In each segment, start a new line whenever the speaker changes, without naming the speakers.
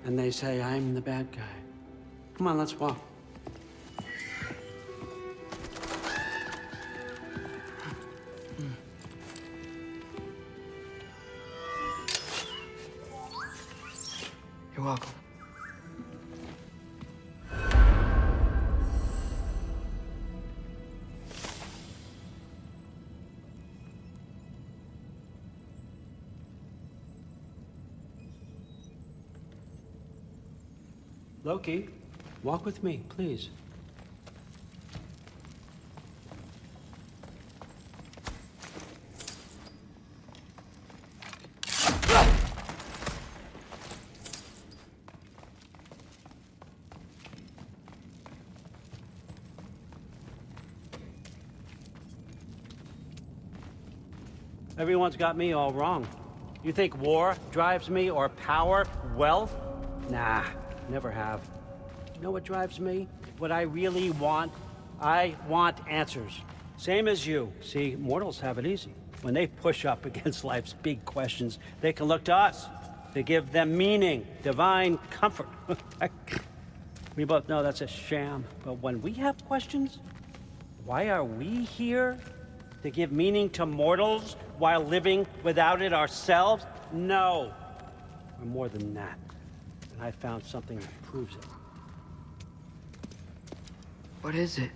And they say I'm the bad guy. Come on, let's walk.
You're welcome.
Loki, walk with me, please. Everyone's got me all wrong. You think war drives me, or power, wealth? Nah, never have. You know what drives me? What I really want? I want answers. Same as you. See, mortals have it easy. When they push up against life's big questions, they can look to us. To give them meaning, divine comfort. We both know that's a sham. But when we have questions, why are we here? To give meaning to mortals while living without it ourselves? No. We're more than that. And I found something that proves it.
What is it?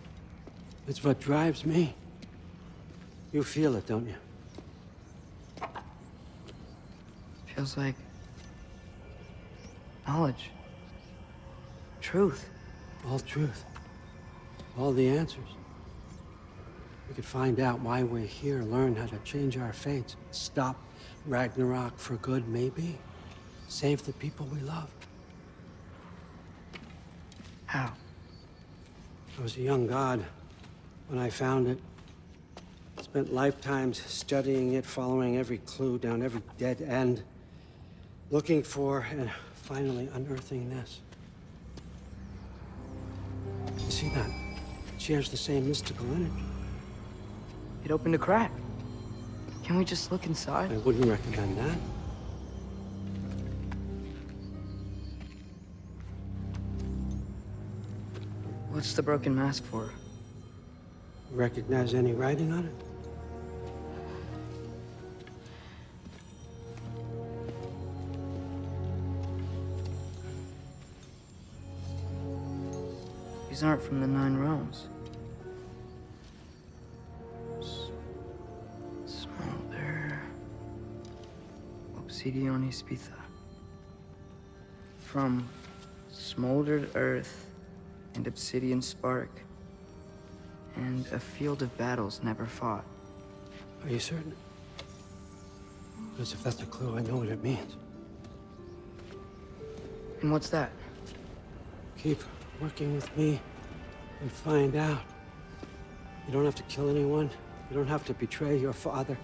It's what drives me. You feel it, don't you?
Feels like knowledge. Truth.
All truth. All the answers. We could find out why we're here, learn how to change our fates, stop Ragnarok for good, maybe. Save the people we love.
How?
I was a young god when I found it. Spent lifetimes studying it, following every clue down every dead end, looking for and finally unearthing this. You see that? It shares the same mystical energy.
It opened a crack. Can we just look inside?
I wouldn't recommend that.
What's the broken mask for?
Recognize any writing on it?
These aren't from the Nine Realms. Smolder. Obsidion Ispitha. From smoldered earth and obsidian spark. And a field of battles never fought.
Are you certain? Because if that's a clue, I know what it means.
And what's that?
Keep working with me and find out. You don't have to kill anyone. You don't have to betray your father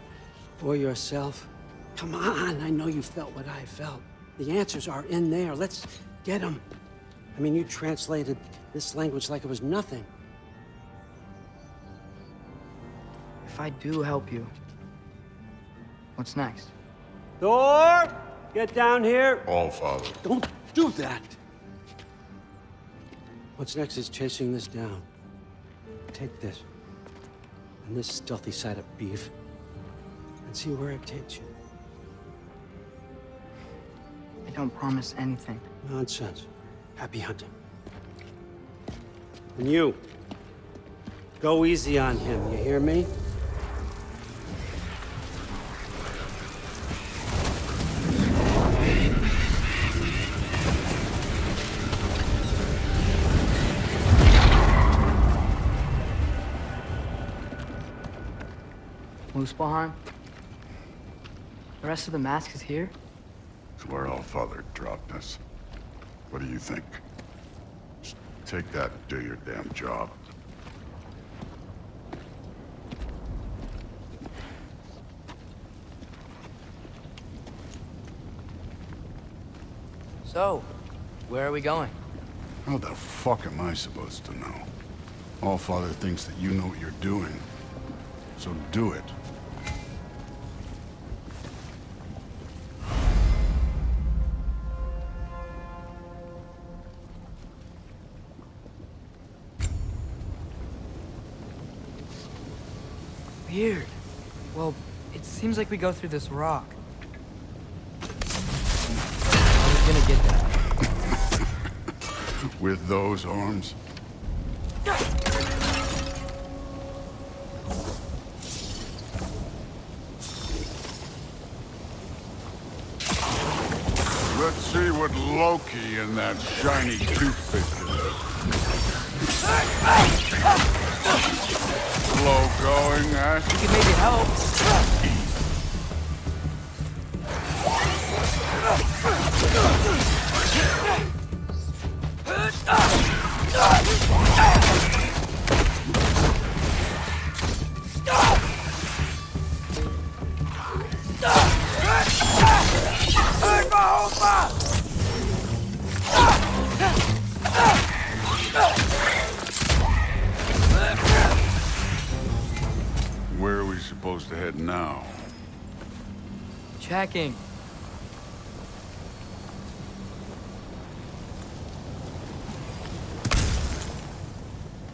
or yourself. Come on, I know you felt what I felt. The answers are in there. Let's get them. I mean, you translated this language like it was nothing.
If I do help you, what's next?
Thor, get down here.
All Father.
Don't do that. What's next is chasing this down. Take this and this stealthy side of beef and see where it takes you.
I don't promise anything.
Nonsense. Happy hunting. And you, go easy on him, you hear me?
Muspelheim? The rest of the mask is here?
It's where All Father dropped us. What do you think? Just take that and do your damn job.
So, where are we going?
How the fuck am I supposed to know? All Father thinks that you know what you're doing. So do it.
Weird. Well, it seems like we go through this rock. I was gonna get that.
With those arms? Let's see what Loki and that shiny toothpick does. Slow going, Ash?
You can maybe help.
Where are we supposed to head now?
Checking.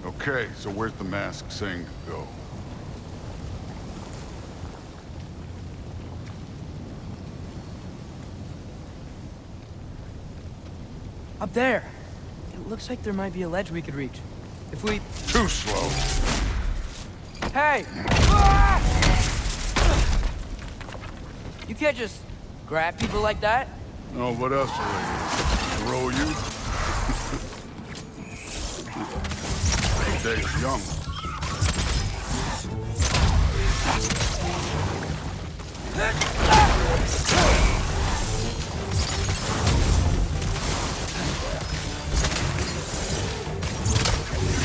Okay, so where's the mask saying to go?
Up there. It looks like there might be a ledge we could reach. If we...
Too slow.
Hey! You can't just grab people like that.
Oh, what else are they gonna throw you? Dave's young.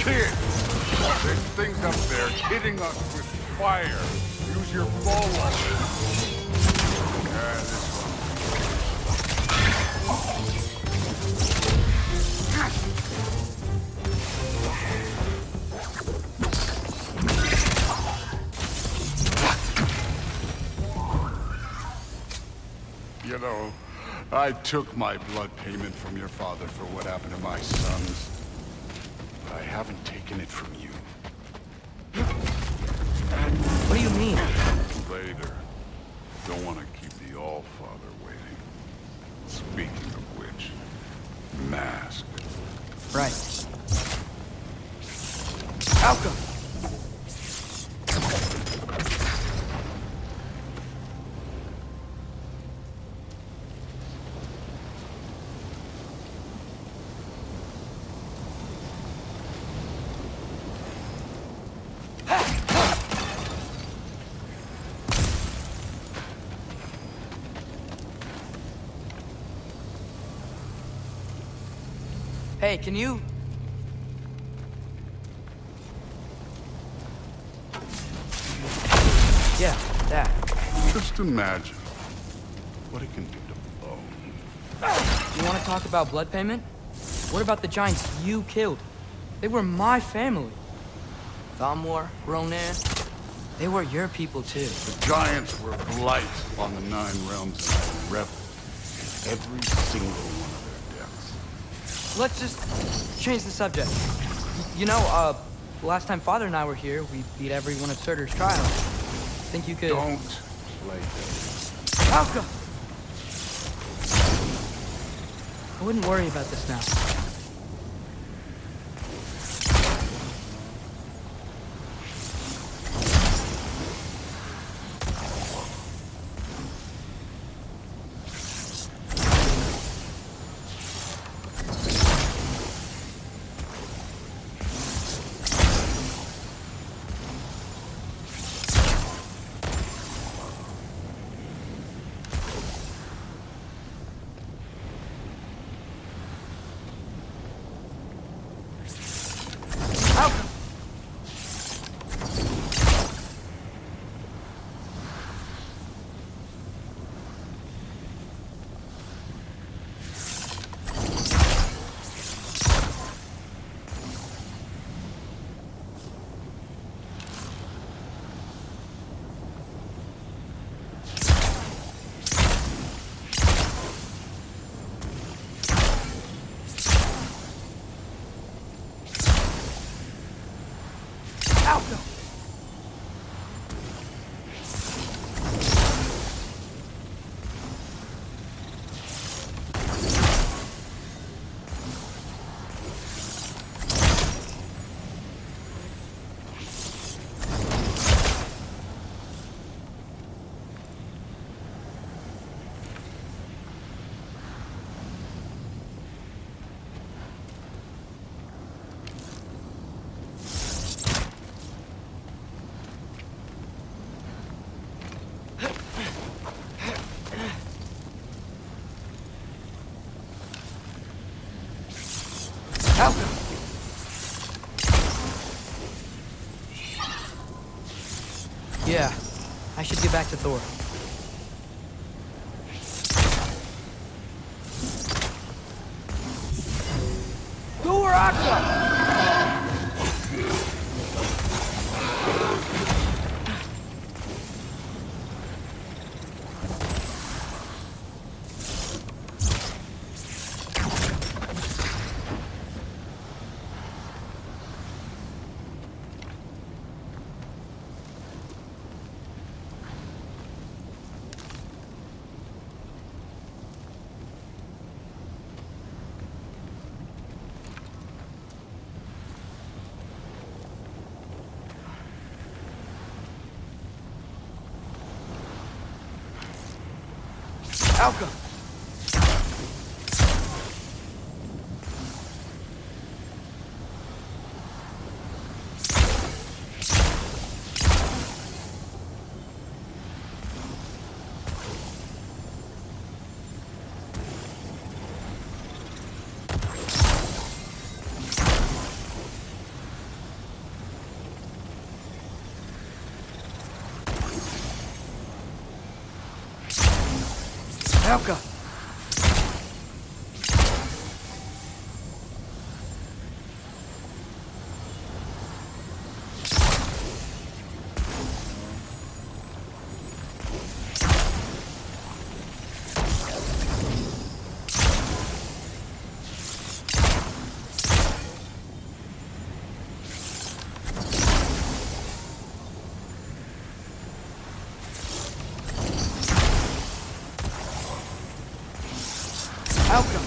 Kid! There's things up there hitting us with fire. Use your bow. Yeah, this one. You know, I took my blood payment from your father for what happened to my sons. But I haven't taken it from you.
What do you mean?
Later. Don't want to keep the All-Father waiting. Speaking of which, mask.
Right. Outcome! Hey, can you... Yeah, that.
Just imagine what it can do to bone.
You want to talk about blood payment? What about the giants you killed? They were my family. Thamor, Ronan, they were your people too.
The giants were blight on the 9 realms and I reveled in every single one of their deaths.
Let's just change the subject. You know, last time Father and I were here, we beat every one of Surtur's trials. Think you could...
Don't play this.
Malcolm! I wouldn't worry about this now. Alka! Yeah, I should get back to Thor. Thor Alka! Alka! Alka! Alka!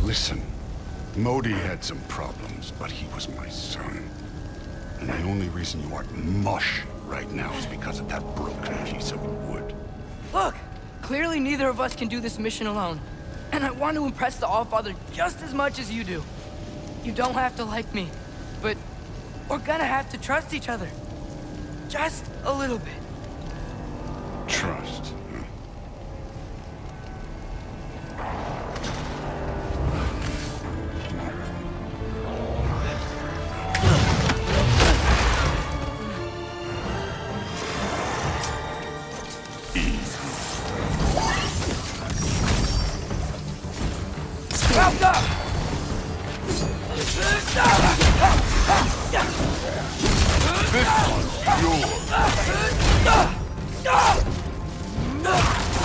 Listen, Modi had some problems, but he was my son. And the only reason you aren't mush right now is because of that broken piece of wood.
Look! Clearly neither of us can do this mission alone. And I want to impress the Allfather just as much as you do. You don't have to like me, but we're gonna have to trust each other. Just a little bit.
Trust.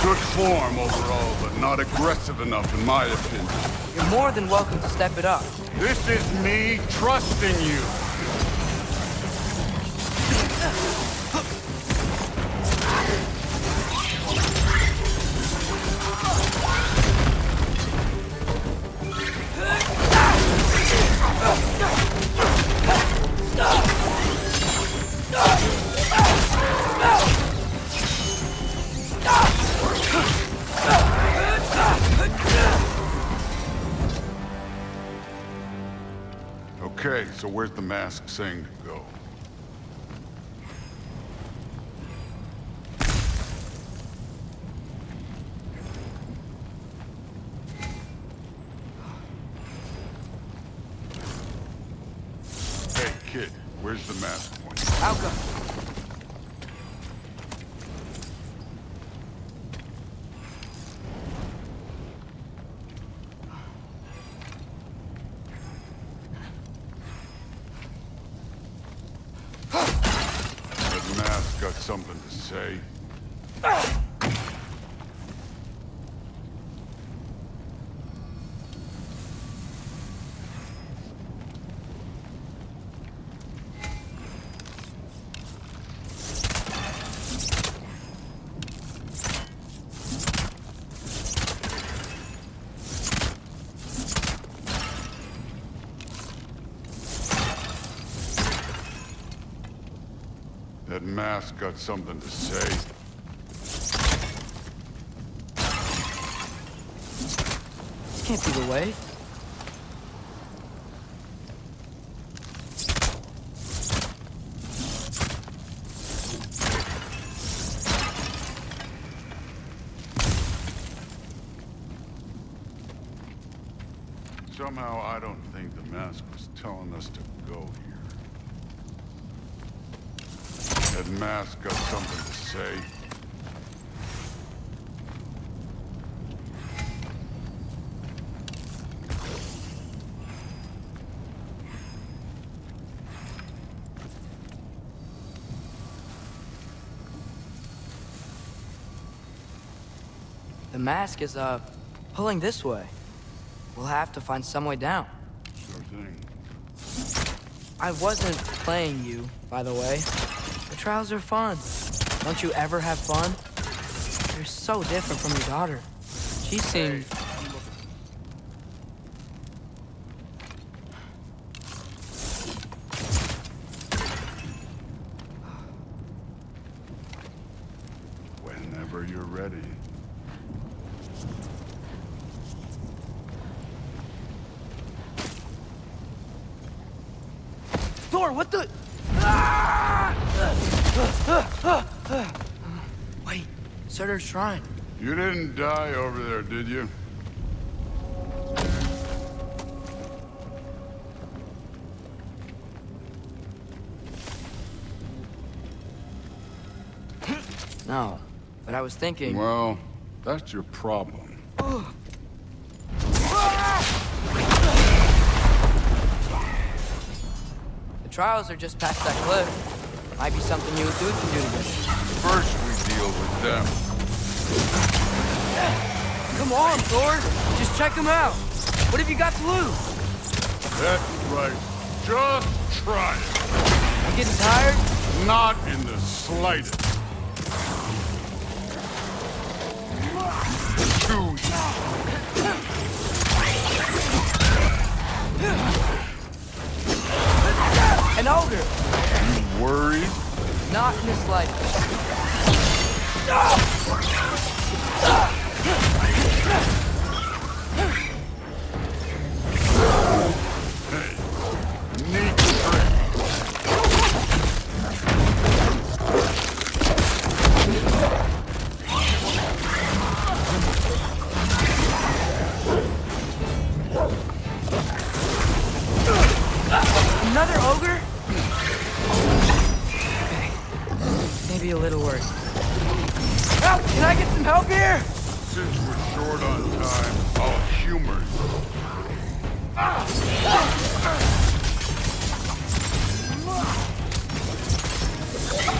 Good form overall, but not aggressive enough in my opinion.
You're more than welcome to step it up.
This is me trusting you. Okay, so where's the mask saying to go? Hey, kid, where's the mask pointing?
I'll go.
That mask got something to say. That mask got something to say.
This can't be the way.
Somehow I don't think the mask was telling us to go here. That mask got something to say.
The mask is, pulling this way. We'll have to find some way down.
Sure thing.
I wasn't playing you, by the way. The trials are fun. Don't you ever have fun? You're so different from your daughter. She seemed...
Whenever you're ready.
Thor, what the... Wait, Surtur's shrine.
You didn't die over there, did you?
No, but I was thinking...
Well, that's your problem.
The trials are just past that cliff. Might be something you and Dude can do together.
First we deal with them.
Come on, Thor. Just check them out. What have you got to lose?
That's right. Just try it.
You getting tired?
Not in the slightest. Too
An ogre.
You worried?
Not in the slightest.
Hey, neat trick.
Another ogre? Okay. Maybe a little worse. Help! Can I get some help here?
Since we're short on time, I'll humor you.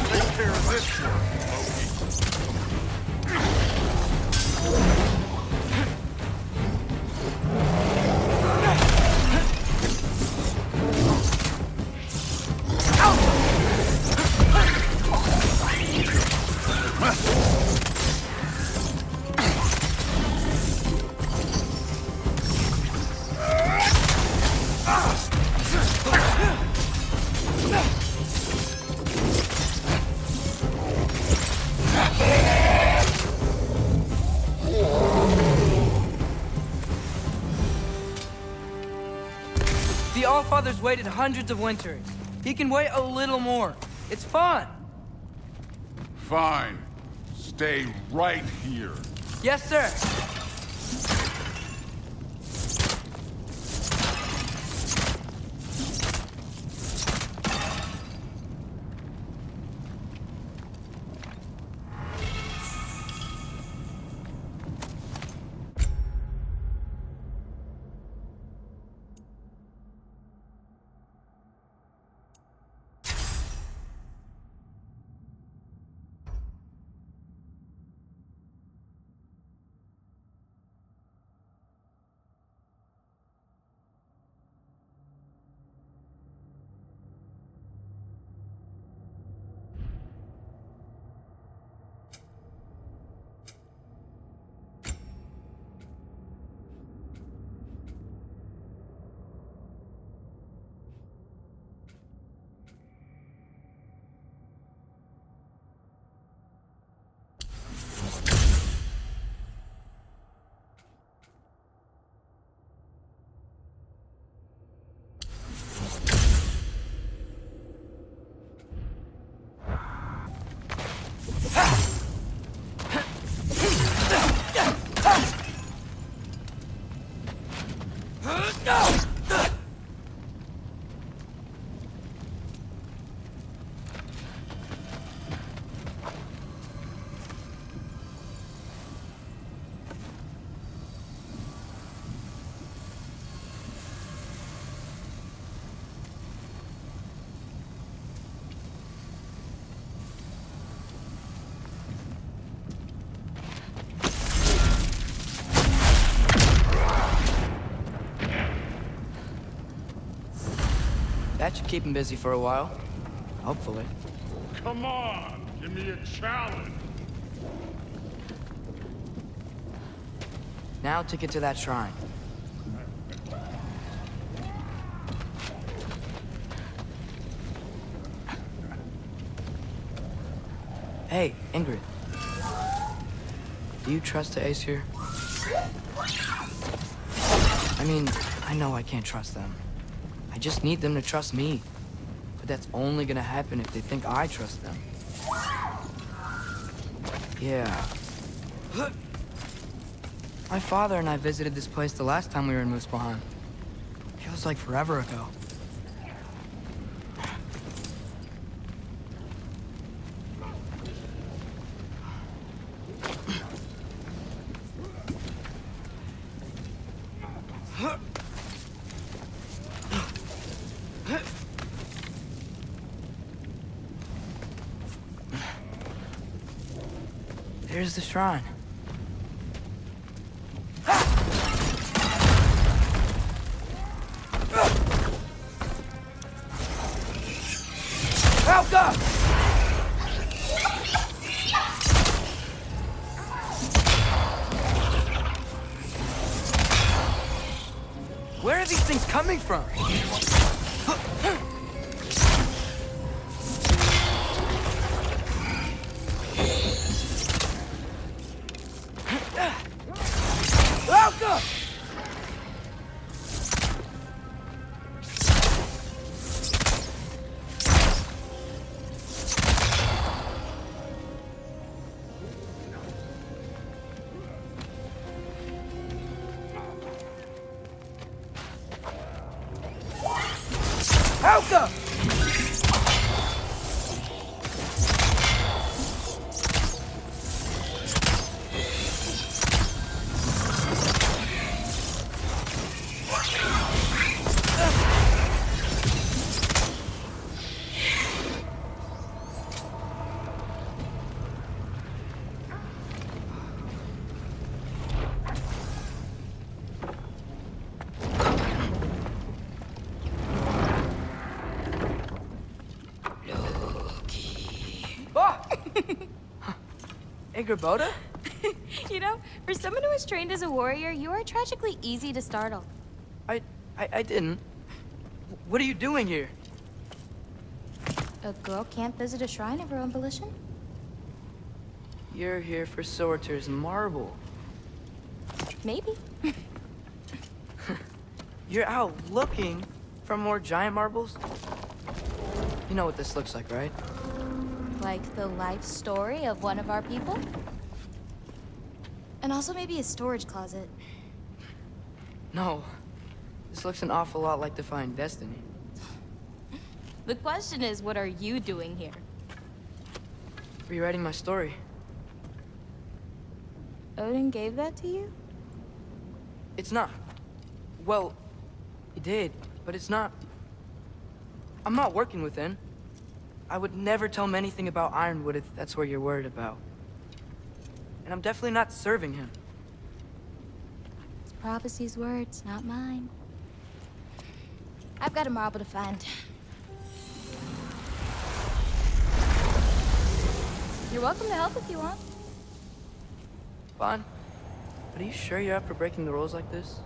Take care of this one, Loki.
Allfather's waited hundreds of winters. He can wait a little more. It's fun.
Fine. Stay right here.
Yes, sir. That should keep him busy for a while. Hopefully.
Come on, give me a challenge.
Now to get to that shrine. Hey, Ingrid. Do you trust the Aesir? I mean, I know I can't trust them. I just need them to trust me. But that's only gonna happen if they think I trust them. Yeah. My father and I visited this place the last time we were in Muspelheim. Feels like forever ago. There's the shrine. Helga! Where are these things coming from? Helga! Helga! Ingrid?
You know, for someone who was trained as a warrior, you are tragically easy to startle.
I didn't. What are you doing here?
A girl can't visit a shrine of her own volition?
You're here for Sorter's marble.
Maybe.
You're out looking from more giant marbles? You know what this looks like, right?
Like the life story of one of our people? And also maybe a storage closet.
No. This looks an awful lot like Defying Destiny.
The question is, what are you doing here?
Rewriting my story.
Odin gave that to you?
It's not. Well, he did, but it's not. I'm not working with him. I would never tell him anything about Ironwood if that's what you're worried about. And I'm definitely not serving him.
It's prophecy's words, not mine. I've got a marble to find. You're welcome to help if you want.
Fine. But are you sure you're up for breaking the rules like this?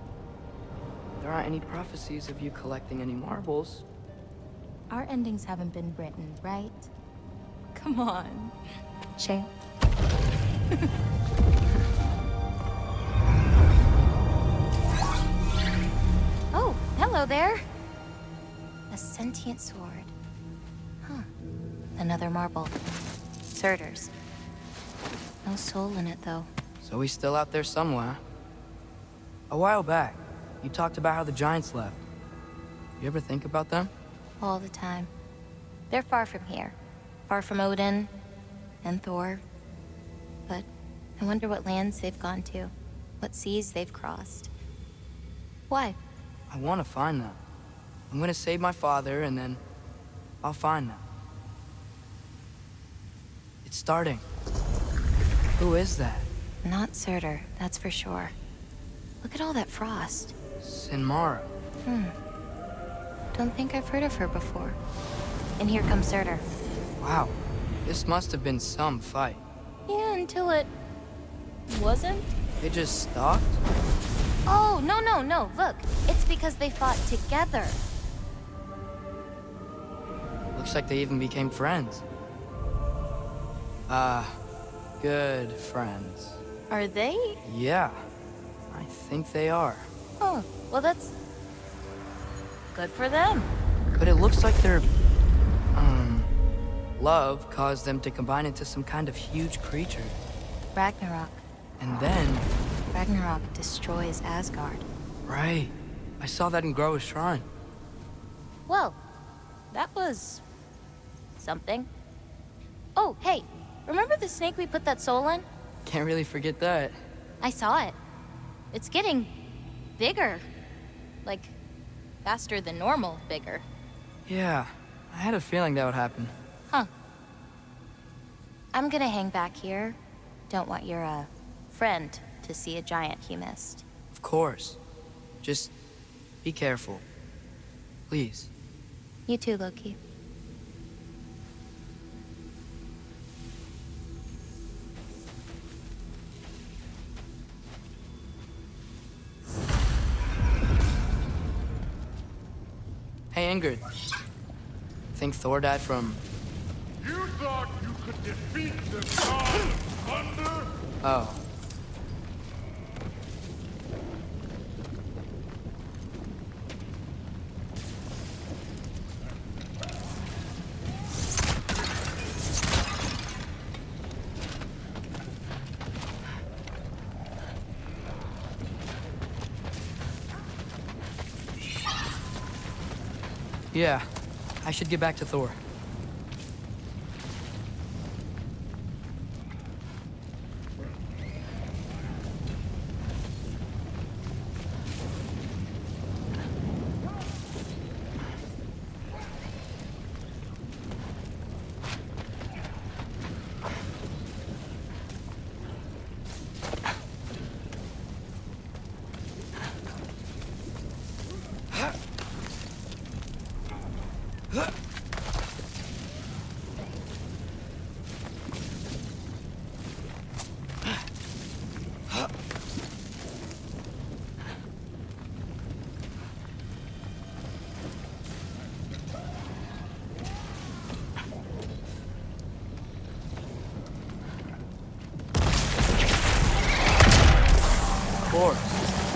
There aren't any prophecies of you collecting any marbles.
Our endings haven't been written, right? Come on. Shale. Oh, hello there. A sentient sword. Huh. Another marble. Surtur's. No soul in it, though.
So he's still out there somewhere. A while back, you talked about how the Giants left. You ever think about them?
All the time. They're far from here. Far from Odin and Thor. But I wonder what lands they've gone to. What seas they've crossed. Why?
I want to find them. I'm gonna save my father, and then I'll find them. It's starting. Who is that?
Not Surtur, that's for sure. Look at all that frost.
Sinmara.
Don't think I've heard of her before. And here comes Surtur.
Wow. This must have been some fight.
Yeah, until it... wasn't?
They just stalked?
Oh, no. Look, it's because they fought together.
Looks like they even became friends. Good friends.
Are they?
Yeah, I think they are.
Oh, well that's... good for them.
But it looks like their, love caused them to combine into some kind of huge creature.
Ragnarok.
And then...
Ragnarok destroys Asgard.
Right. I saw that in Groa's shrine.
Well, that was... something. Oh, hey, remember the snake we put that soul in?
Can't really forget that.
I saw it. It's getting... bigger. Like, faster than normal bigger.
Yeah, I had a feeling that would happen.
Huh. I'm gonna hang back here. Don't want your, friend to see a giant he missed.
Of course. Just be careful. Please.
You too, Loki.
Hey, Ingrid. Think Thor died from...
You thought you could defeat the god of thunder?
Oh. Yeah, I should get back to Thor.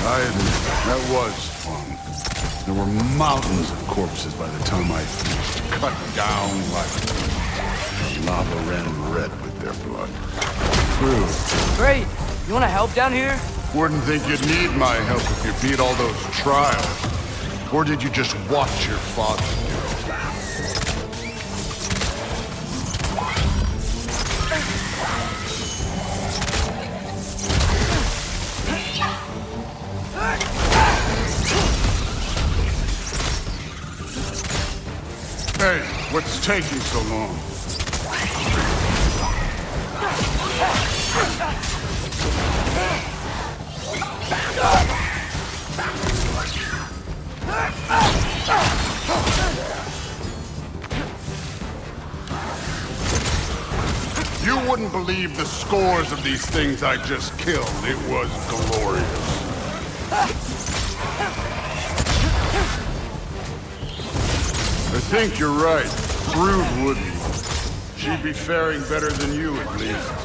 I admit, that was fun. There were mountains of corpses by the time I finished. Cut down like lava ran red with their blood. True.
Great. You want to help down here?
Wouldn't think you'd need my help if you beat all those trials. Or did you just watch your father do it? Hey, what's taking so long? You wouldn't believe the scores of these things I just killed. It was glorious. I think you're right. Brood wouldn't. She'd be faring better than you, at least.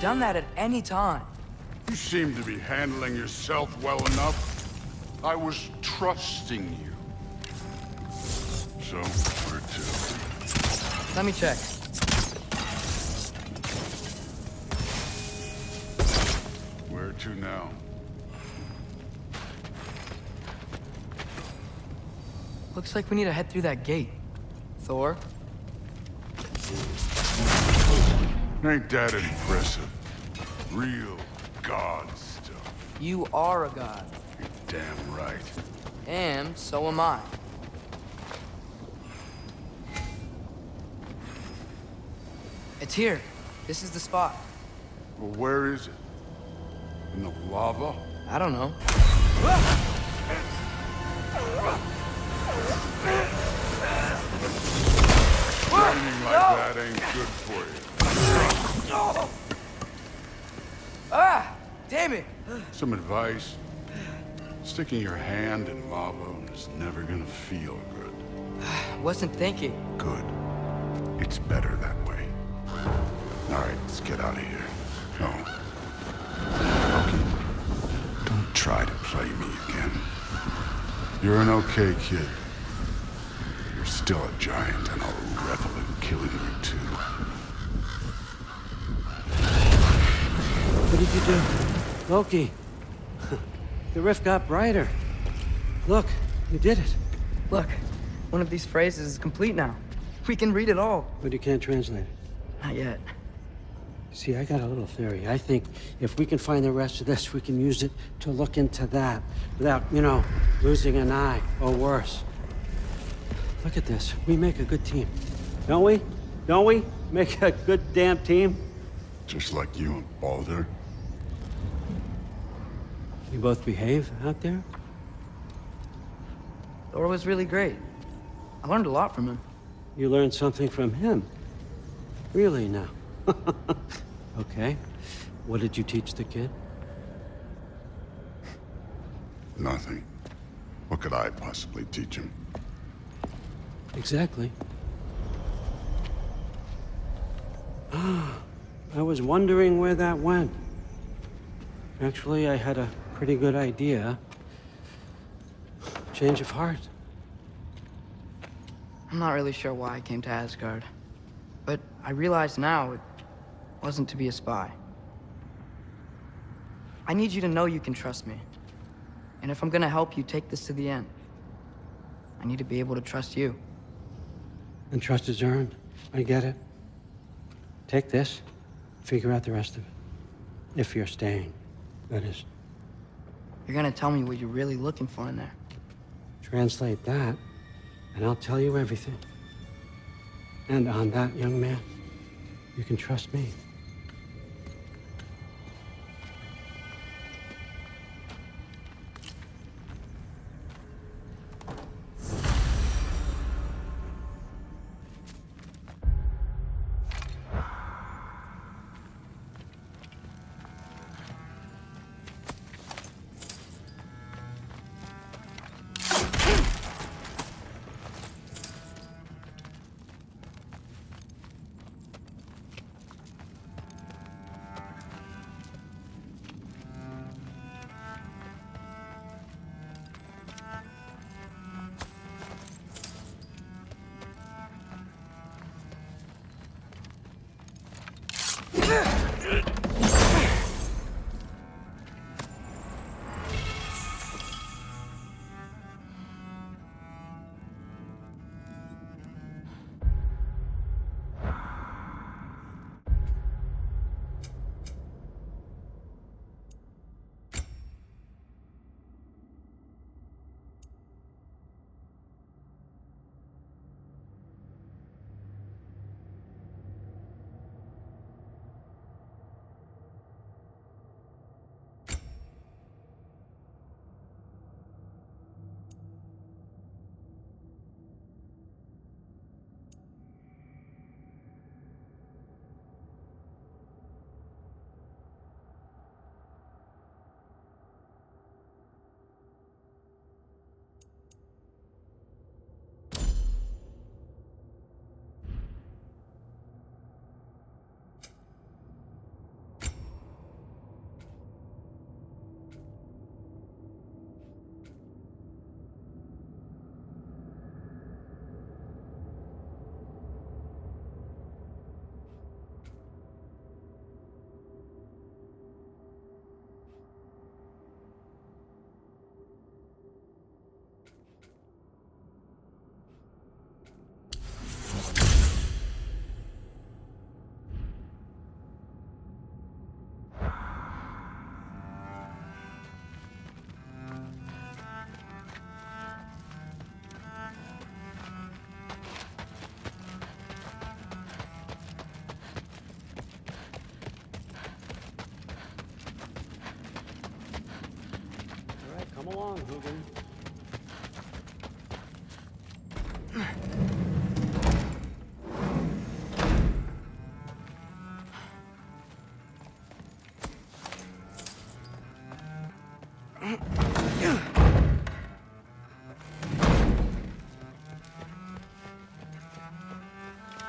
Done that at any time.
You seem to be handling yourself well enough. I was trusting you. So, where to?
Let me check.
Where to now?
Looks like we need to head through that gate. Thor?
Ain't that impressive? Real god stuff.
You are a god.
You're damn right.
And so am I. It's here. This is the spot.
Well, where is it? In the lava?
I don't know.
Running like that ain't good for you.
Ah! Damn it!
Some advice. Sticking your hand in lava is never gonna feel good.
Wasn't thinking.
Good. It's better that way. All right, let's get out of here. No. Loki, don't try to play me again. You're an okay kid. You're still a giant, and I'll revel in killing you too.
What did you do? Loki. The rift got brighter. Look, you did it.
Look, one of these phrases is complete now. We can read it all.
But you can't translate it.
Not yet.
See, I got a little theory. I think if we can find the rest of this, we can use it to look into that without, you know, losing an eye or worse. Look at this. We make a good team. Don't we? Don't we? Make a good damn team?
Just like you and Baldur.
You both behave out there?
Thor was really great. I learned a lot from him.
You learned something from him? Really now? Okay. What did you teach the kid?
Nothing. What could I possibly teach him?
Exactly. I was wondering where that went. Actually, I had a pretty good idea. Change of heart.
I'm not really sure why I came to Asgard. But I realize now it wasn't to be a spy. I need you to know you can trust me. And if I'm gonna help you take this to the end, I need to be able to trust you.
And trust is earned. I get it. Take this, figure out the rest of it. If you're staying, that is.
You're gonna tell me what you're really looking for in there.
Translate that, and I'll tell you everything. And on that, young man, you can trust me. Come along, Hoogan.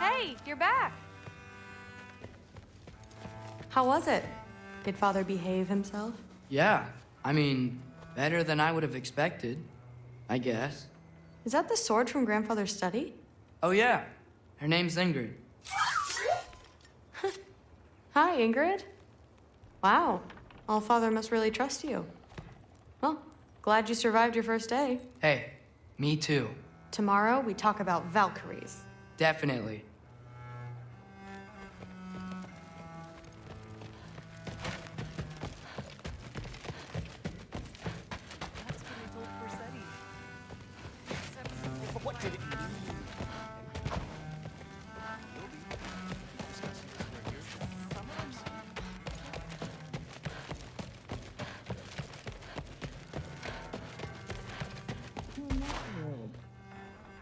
Hey, you're back. How was it? Did Father behave himself?
Yeah, I mean, better than I would have expected, I guess.
Is that the sword from Grandfather's study?
Oh yeah, her name's Ingrid.
Hi, Ingrid. Wow, All-Father must really trust you. Well, glad you survived your first day.
Hey, me too.
Tomorrow, we talk about Valkyries.
Definitely.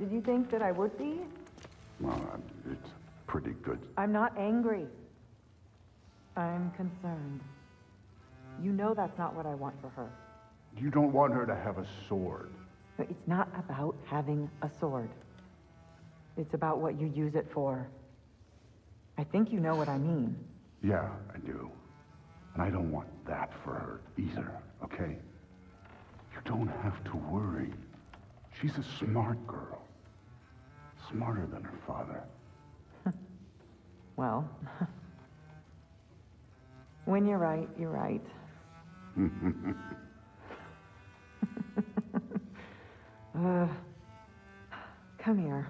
Did you think that I would be?
Well, it's pretty good.
I'm not angry. I'm concerned. You know that's not what I want for her.
You don't want her to have a sword.
No, it's not about having a sword. It's about what you use it for. I think you know what I mean.
Yeah, I do. And I don't want that for her either, okay? You don't have to worry. She's a smart girl. Smarter than her father.
Well, when you're right, you're right. Come here.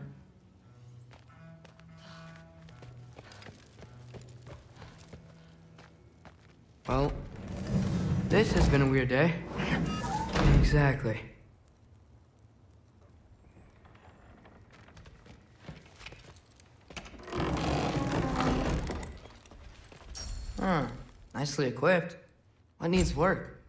Well, this has been a weird day. Exactly. Nicely equipped. What needs work?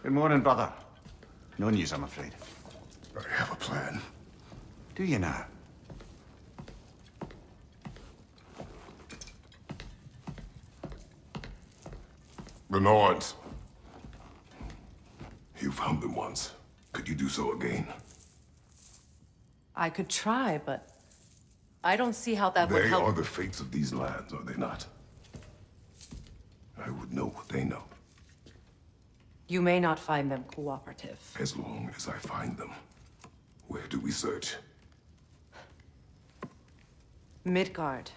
Good morning, brother. No news, I'm afraid.
I have a plan.
Do you now?
The Norns. You found them once. Could you do so again?
I could try, but I don't see how that would
They
help.
are the fates of these lands, are they not? I would know what they know,
You may not find them cooperative.
as long as I find them. Where do we search?
Midgard.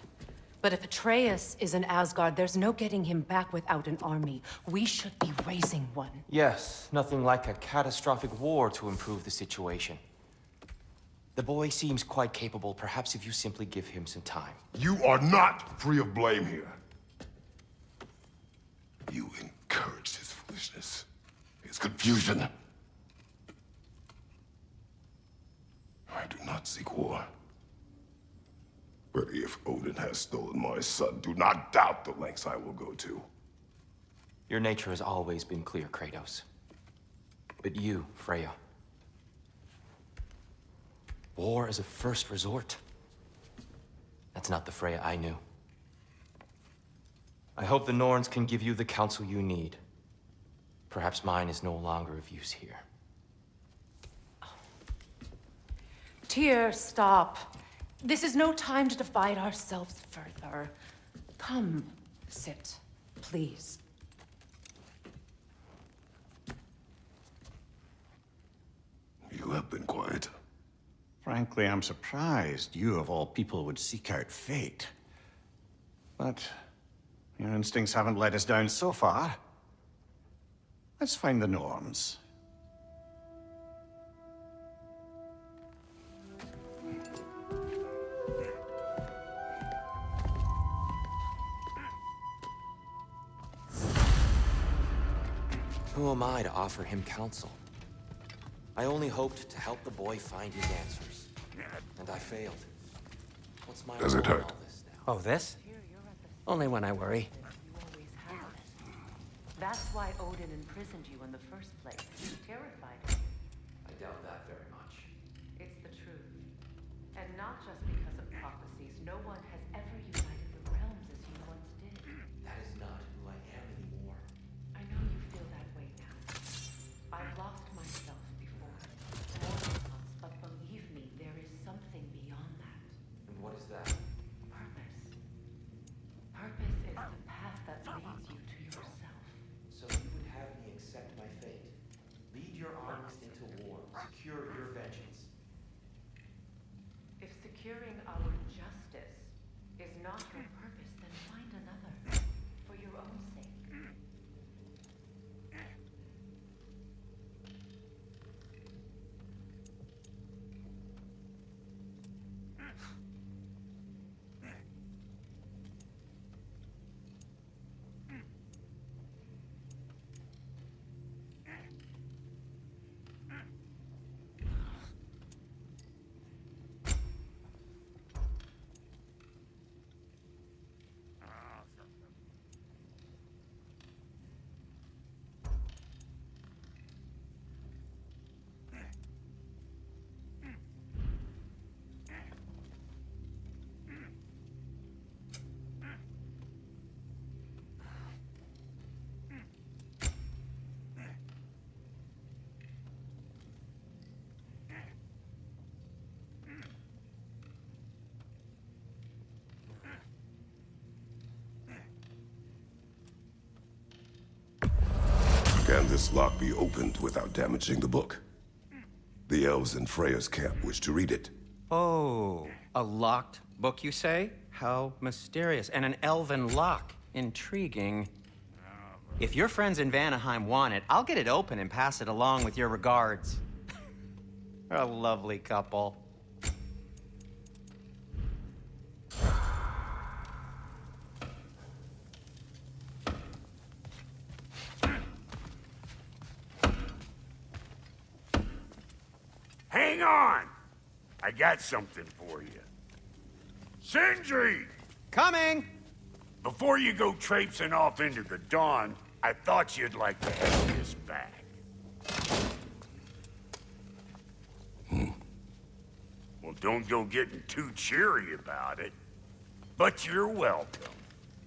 But if Atreus is in Asgard, there's no getting him back without an army. We should be raising one.
Yes, nothing like a catastrophic war to improve the situation. The boy seems quite capable. Perhaps if you simply give him some time.
You are not free of blame here. You encouraged his foolishness, his confusion. I do not seek war. But if Odin has stolen my son, do not doubt the lengths I will go to.
Your nature has always been clear, Kratos. But you, Freya. War is a first resort. That's not the Freya I knew. I hope the Norns can give you the counsel you need. Perhaps mine is no longer of use here.
Tyr, stop. This is no time to divide ourselves further. Come, sit, please.
You have been quiet.
Frankly, I'm surprised you, of all people, would seek out fate. But your instincts haven't let us down so far. Let's find the Norns.
Who am I to offer him counsel? I only hoped to help the boy find his answers. And I failed. What's my
Does it
role in
hurt?
all this now?
Oh, this? Only when I worry.
That's why Odin imprisoned you in the first place. He terrified you.
I doubt that very much.
It's the truth. And not just because of prophecies. No one has ever united the realms as you once did.
That is not who I am anymore.
I know you feel that way now. I've lost myself before. More than once, but believe me, there is something beyond that.
And what is that?
Purpose. Purpose is the path that leads you to yourself.
So you would have me accept my fate. Lead your armies into war. Secure your vengeance.
If securing our justice is not your purpose, then find another. For your own sake.
Can this lock be opened without damaging the book? The elves in Freya's camp wish to read it.
Oh, a locked book, you say? How mysterious. And an elven lock. Intriguing. If your friends in Vanaheim want it, I'll get it open and pass it along with your regards. A lovely couple.
Hang on! I got something for you. Sindri!
Coming!
Before you go traipsing off into the dawn, I thought you'd like to have this back. Well, don't go getting too cheery about it. But you're welcome.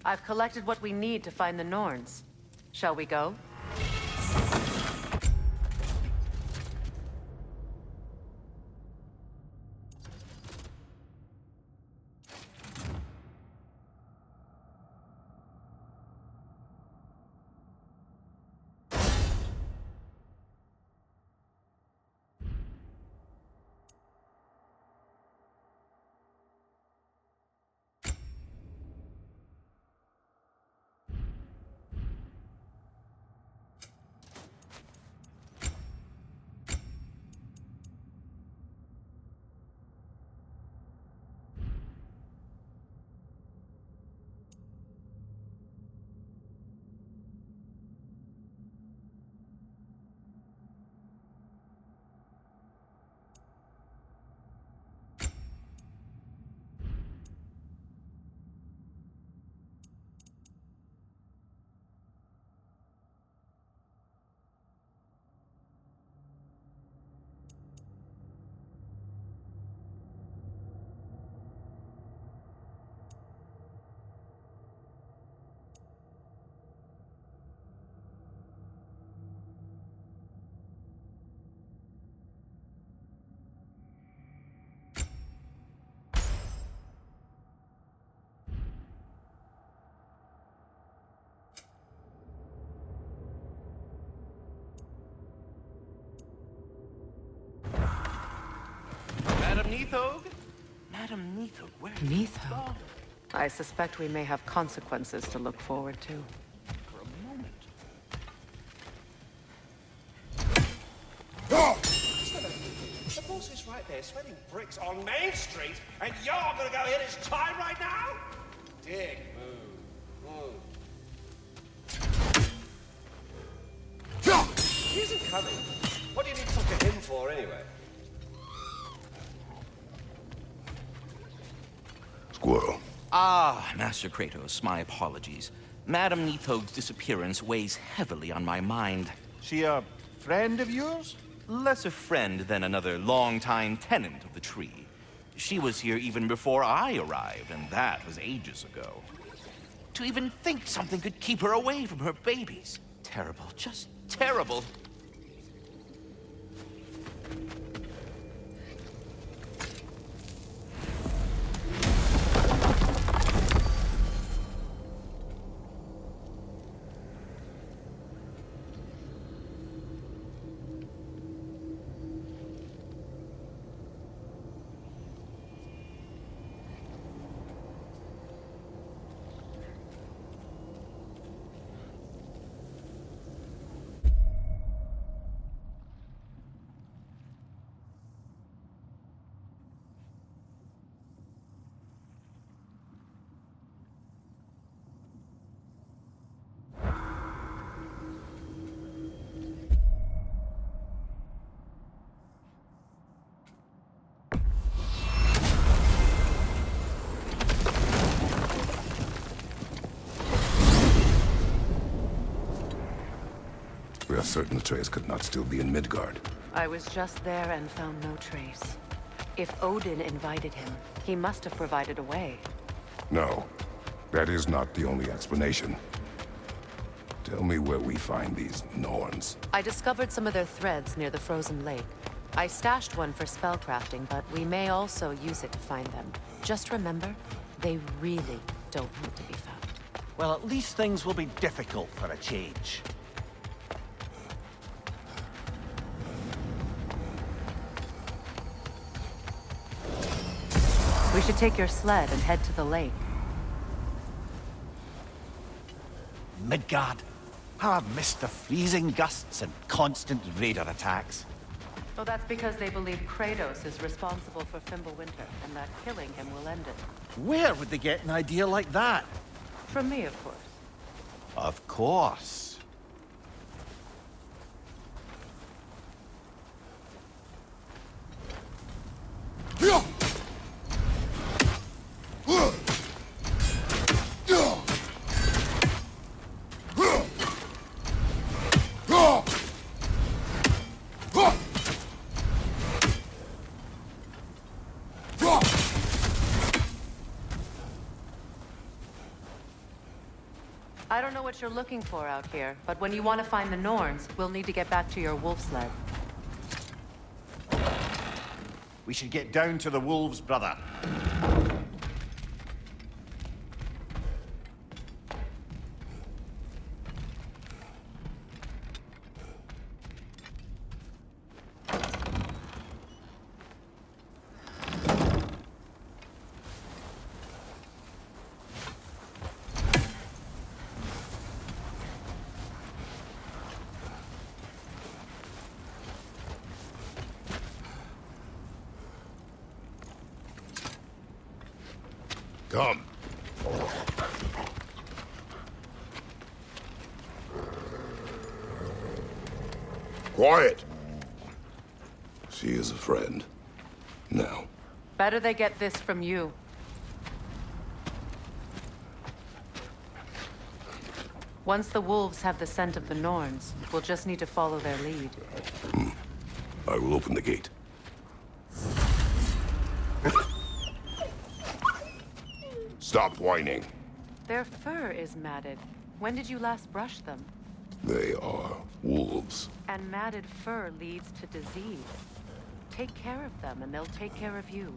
I've collected what we need to find the Norns. Shall we go?
Madam Neathog? Madam Neathog, where have you gone?
I suspect we may have consequences to look forward to.
For a moment. The boss is right there, sweating bricks on Main Street, and you're gonna go hit his time right now? Dick, move. He isn't coming. What do you need to talk to him for, anyway?
Squirrel.
Ah, Master Kratos, my apologies. Madame Neathog's disappearance weighs heavily on my mind.
She a friend of yours?
Less a friend than another longtime tenant of the tree. She was here even before I arrived, and that was ages ago. To even think something could keep her away from her babies. Terrible, just terrible.
We are certain Atreus could not still be in Midgard.
I was just there and found no trace. If Odin invited him, he must have provided a way.
No, that is not the only explanation. Tell me where we find these Norns.
I discovered some of their threads near the frozen lake. I stashed one for spellcrafting, but we may also use it to find them. Just remember, they really don't want to be found.
Well, at least things will be difficult for a change.
We should take your sled and head to the lake.
Midgard. How I've missed the freezing gusts and constant raider attacks.
Well, that's because they believe Kratos is responsible for Fimbulwinter, and that killing him will end it.
Where would they get an idea like that?
From me, of course.
Of course.
I don't know what you're looking for out here, but when you want to find the Norns, we'll need to get back to your wolf sled.
We should get down to the wolves, brother.
Come. Quiet. She is a friend. Now.
Better they get this from you. Once the wolves have the scent of the Norns, we'll just need to follow their lead.
I will open the gate. Stop whining.
Their fur is matted. When did you last brush them?
They are wolves.
And matted fur leads to disease. Take care of them, and they'll take care of you.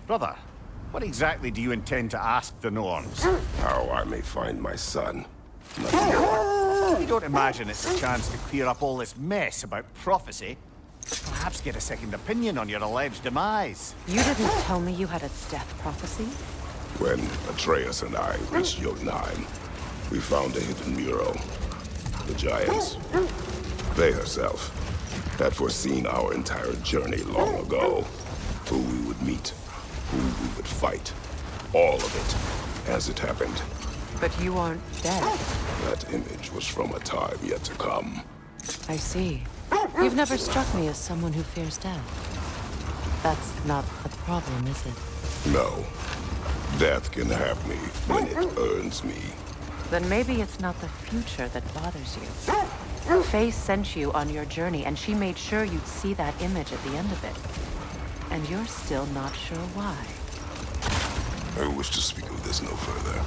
Brother, what exactly do you intend to ask the Norns?
How I may find my son.
You don't imagine it's a chance to clear up all this mess about prophecy? Perhaps get a second opinion on your alleged demise.
You didn't tell me you had a death prophecy?
When Atreus and I reached Jotunheim, we found a hidden mural. The Giants. Faye herself. had foreseen our entire journey long ago. Who we would meet, who we would fight. All of it, as it happened.
But you aren't dead.
That image was from a time yet to come.
I see. You've never struck me as someone who fears death. That's not the problem, is it?
No. Death can have me when it earns me.
Then maybe it's not the future that bothers you. Faye sent you on your journey, and she made sure you'd see that image at the end of it. And you're still not sure why.
I wish to speak of this no further.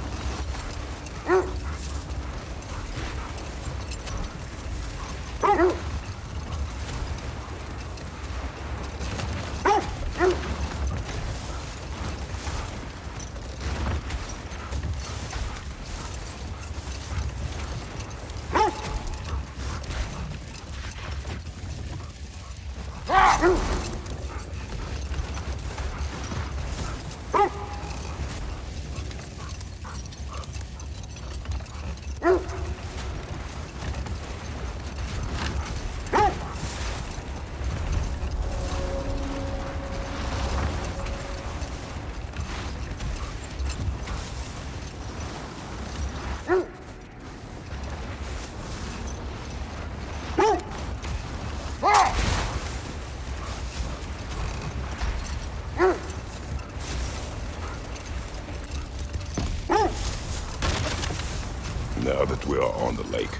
Now that we are on the lake,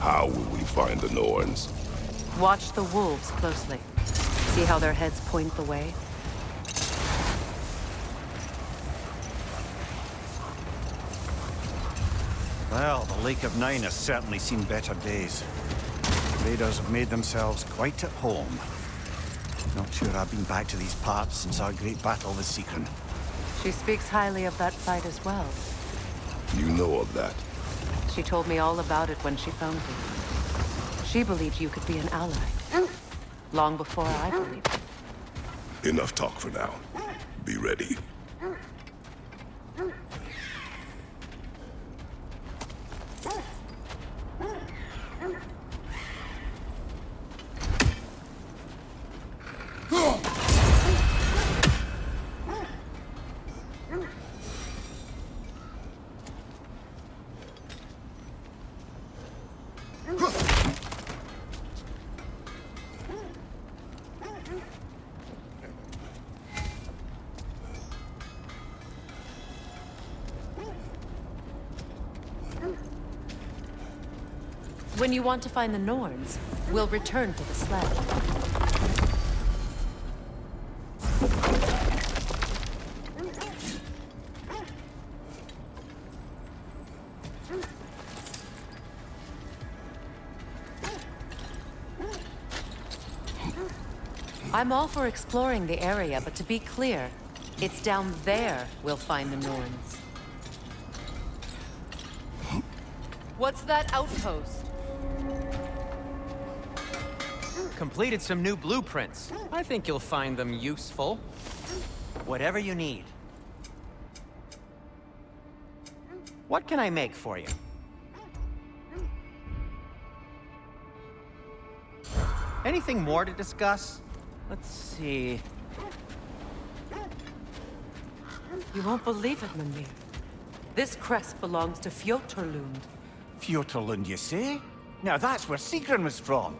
how will we find the Norns?
Watch the wolves closely. See how their heads point the way?
Well, the Lake of Nine has certainly seen better days. Raiders have made themselves quite at home. Not sure I've been back to these parts since our great battle with Seekron.
She speaks highly of that fight as well.
You know of that?
She told me all about it when she found me. She believed you could be an ally. Long before I believed it.
Enough talk for now. Be ready.
When you want to find the Norns, we'll return to the sled. I'm all for exploring the area, but to be clear, it's down there we'll find the Norns. What's that outpost?
Completed some new blueprints. I think you'll find them useful. Whatever you need. What can I make for you? Anything more to discuss? Let's see.
You won't believe it, Mimir. This crest belongs to Fjotorlund.
Fjotorlund, you say? Now that's where Seekron was from.